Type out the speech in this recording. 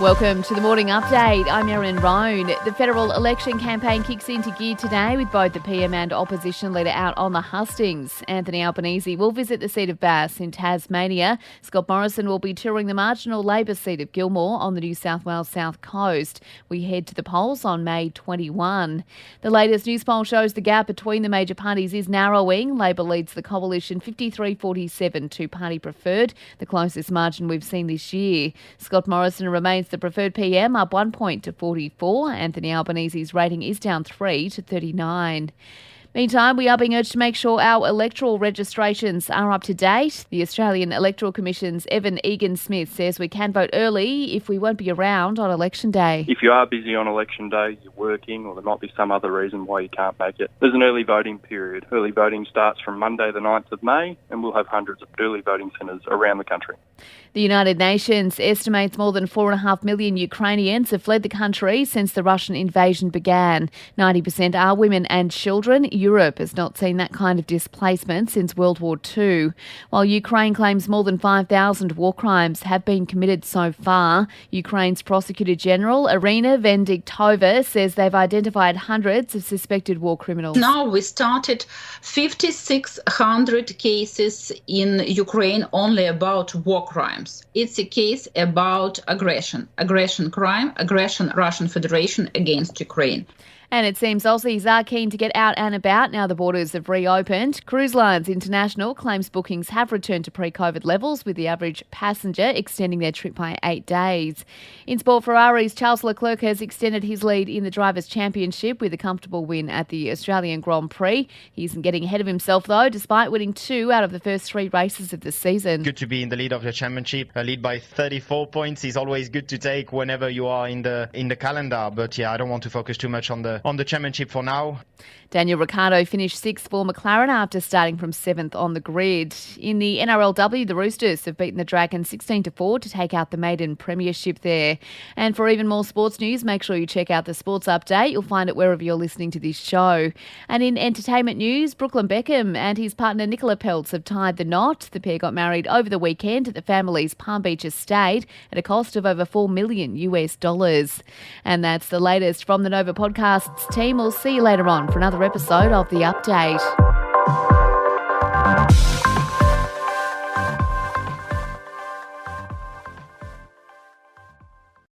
Welcome to the Morning Update. I'm Erin Roan. The federal election campaign kicks into gear today with both the PM and opposition leader out on the hustings. Anthony Albanese will visit the seat of Bass in Tasmania. Scott Morrison will be touring the marginal Labor seat of Gilmore on the New South Wales South Coast. We head to the polls on May 21. The latest Newspoll shows the gap between the major parties is narrowing. Labor leads the coalition 53-47 to party preferred, the closest margin we've seen this year. Scott Morrison remains the preferred PM, up 1 point to 44. Anthony Albanese's rating is down 3 to 39. Meantime, we are being urged to make sure our electoral registrations are up to date. The Australian Electoral Commission's Evan Egan-Smith says we can vote early if we won't be around on election day. If you are busy on election day, you're working, or there might be some other reason why you can't make it, there's an early voting period. Early voting starts from Monday the 9th of May, and we'll have hundreds of early voting centres around the country. The United Nations estimates more than 4.5 million Ukrainians have fled the country since the Russian invasion began. 90% are women and children. Europe has not seen that kind of displacement since World War II. While Ukraine claims more than 5,000 war crimes have been committed so far, Ukraine's Prosecutor General Irina Venediktova says they've identified hundreds of suspected war criminals. Now we started 5,600 cases in Ukraine only about war crimes. It's a case about aggression crime, aggression Russian Federation against Ukraine. And it seems Aussies are keen to get out and about now the borders have reopened. Cruise Lines International claims bookings have returned to pre-COVID levels, with the average passenger extending their trip by 8 days. In sport, Ferrari's Charles Leclerc has extended his lead in the Drivers' Championship with a comfortable win at the Australian Grand Prix. He isn't getting ahead of himself, though, despite winning 2 out of the first 3 races of the season. Good to be in the lead of the championship. A lead by 34 points is always good to take whenever you are in the calendar. But yeah, I don't want to focus too much on the championship for now. Daniel Ricciardo finished 6th for McLaren after starting from 7th on the grid. In the NRLW, the Roosters have beaten the Dragons 16-4 to take out the maiden premiership there. And for even more sports news, make sure you check out the Sports Update. You'll find it wherever you're listening to this show. And in entertainment news, Brooklyn Beckham and his partner Nicola Peltz have tied the knot. The pair got married over the weekend at the family's Palm Beach estate at a cost of over $4 million. And that's the latest from the Nova Podcasts team. We'll see you later on for another episode of The Update.